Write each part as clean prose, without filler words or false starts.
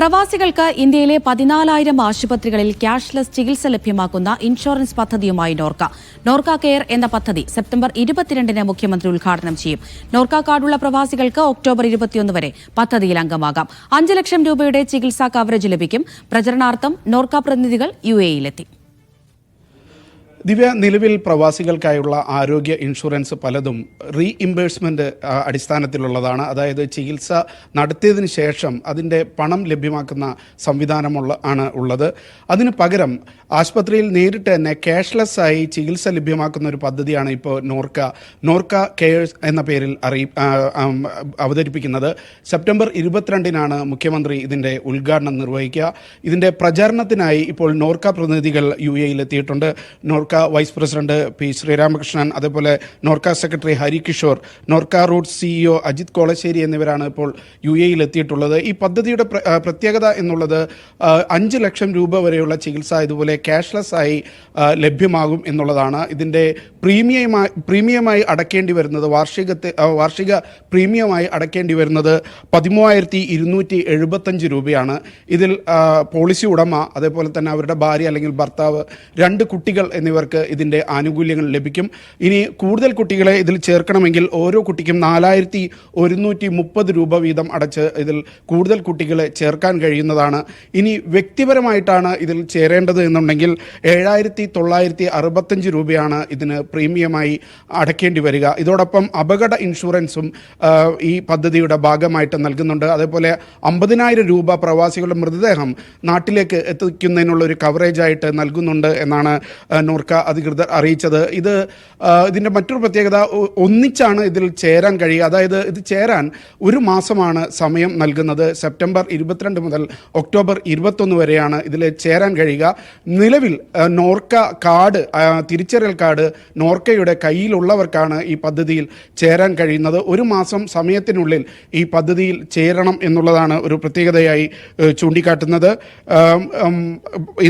പ്രവാസികൾക്ക് ഇന്ത്യയിലെ 14,000 ആശുപത്രികളിൽ ക്യാഷ്ലെസ് ചികിത്സ ലഭ്യമാക്കുന്ന ഇൻഷുറൻസ് പദ്ധതിയുമായി നോർക്ക കെയർ എന്ന പദ്ധതി സെപ്റ്റംബർ 22-ന് മുഖ്യമന്ത്രി ഉദ്ഘാടനം ചെയ്യും. നോർക്ക കാർഡുള്ള പ്രവാസികൾക്ക് ഒക്ടോബർ 21 വരെ പദ്ധതിയിൽ അംഗമാകാം. 5 ലക്ഷം രൂപയുടെ ചികിത്സാ കവറേജ് ലഭിക്കും. പ്രചരണാർത്ഥം നോർക്ക പ്രതിനിധികൾ UAE-ലെത്തി. ദിവ്യ, നിലവിൽ പ്രവാസികൾക്കായുള്ള ആരോഗ്യ ഇൻഷുറൻസ് പലതും റീഇംബേഴ്സ്മെൻറ്റ് അടിസ്ഥാനത്തിലുള്ളതാണ്. അതായത് ചികിത്സ നടത്തിയതിന് ശേഷം അതിൻ്റെ പണം ലഭ്യമാക്കുന്ന ആണ് ഉള്ളത്. അതിന് പകരം ആശുപത്രിയിൽ നേരിട്ട് തന്നെ ക്യാഷ്ലെസ് ആയി ചികിത്സ ലഭ്യമാക്കുന്ന ഒരു പദ്ധതിയാണ് ഇപ്പോൾ നോർക്ക കെയർസ് എന്ന പേരിൽ അവതരിപ്പിക്കുന്നത്. സെപ്റ്റംബർ 22-നാണ് മുഖ്യമന്ത്രി ഇതിൻ്റെ ഉദ്ഘാടനം നിർവഹിക്കുക. ഇതിൻ്റെ പ്രചാരണത്തിനായി ഇപ്പോൾ നോർക്ക പ്രതിനിധികൾ UAE-ലെത്തിയിട്ടുണ്ട്. Norka vice president P. Sreeramakrishnan, അതേപോലെ Norka secretary Harikishore, Norka roots CEO Ajith Kolasseri എന്നിവരാണ് ഇപ്പോൾ UAE-ലെത്തിയിട്ടുള്ളത്. ഈ പദ്ധതിയുടെ പ്രത്യേകത എന്നുള്ളത് 5 ലക്ഷം രൂപ വരെയുള്ള ചികിത്സ ഇതുപോലെ ക്യാഷ്ലെസ് ആയി ലഭ്യമാകും എന്നുള്ളതാണ്. ഇതിൻ്റെ പ്രീമിയമായി അടക്കേണ്ടി വരുന്നത് വാർഷിക പ്രീമിയമായി അടക്കേണ്ടി വരുന്നത് 13,275 രൂപയാണ്. ഇതിൽ പോളിസി ഉടമ, അതേപോലെ തന്നെ അവരുടെ ഭാര്യ അല്ലെങ്കിൽ ഭർത്താവ്, 2 കുട്ടികൾ എന്നിവർക്ക് ഇതിൻ്റെ ആനുകൂല്യങ്ങൾ ലഭിക്കും. ഇനി കൂടുതൽ കുട്ടികളെ ഇതിൽ ചേർക്കണമെങ്കിൽ ഓരോ കുട്ടിക്കും 4,130 രൂപ വീതം അടച്ച് ഇതിൽ കൂടുതൽ കുട്ടികളെ ചേർക്കാൻ കഴിയുന്നതാണ്. ഇനി വ്യക്തിപരമായിട്ടാണ് ഇതിൽ ചേരേണ്ടത് എന്നുണ്ടെങ്കിൽ 7,965 രൂപയാണ് ഇതിന് പ്രീമിയമായി അടക്കേണ്ടി വരിക. ഇതോടൊപ്പം അപകട ഇൻഷുറൻസും ഈ പദ്ധതിയുടെ ഭാഗമായിട്ട് നൽകുന്നുണ്ട്. അതേപോലെ 50,000 രൂപ പ്രവാസികളുടെ മൃതദേഹം നാട്ടിലേക്ക് എത്തിക്കുന്നതിനുള്ള ഒരു കവറേജായിട്ട് നൽകുന്നുണ്ട് എന്നാണ് നോർക്ക അധികൃതർ അറിയിച്ചത്. ഇതിൻ്റെ മറ്റൊരു പ്രത്യേകത, ഒന്നിച്ചാണ് ഇതിൽ ചേരാൻ കഴിയുക. അതായത് ഇത് ചേരാൻ 1 മാസമാണ് സമയം നൽകുന്നത്. സെപ്റ്റംബർ 22 മുതൽ ഒക്ടോബർ 21 വരെയാണ് ഇതിൽ ചേരാൻ കഴിയുക. നിലവിൽ നോർക്ക കാർഡ്, തിരിച്ചറിയൽ കാർഡ് നോർക്കയുടെ കയ്യിലുള്ളവർക്കാണ് ഈ പദ്ധതിയിൽ ചേരാൻ കഴിയുന്നത്. 1 മാസം സമയത്തിനുള്ളിൽ ഈ പദ്ധതിയിൽ ചേരണം എന്നുള്ളതാണ് ഒരു പ്രത്യേകതയായി ചൂണ്ടിക്കാട്ടുന്നത്.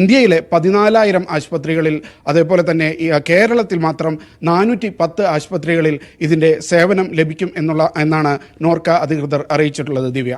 ഇന്ത്യയിലെ 14,000 ആശുപത്രികളിൽ, അതേപോലെ തന്നെ കേരളത്തിൽ മാത്രം 410 ആശുപത്രികളിൽ ഇതിൻ്റെ സേവനം ലഭിക്കും എന്നാണ് നോർക്ക അധികൃതർ അറിയിച്ചിട്ടുള്ളത്. ദിവ്യ.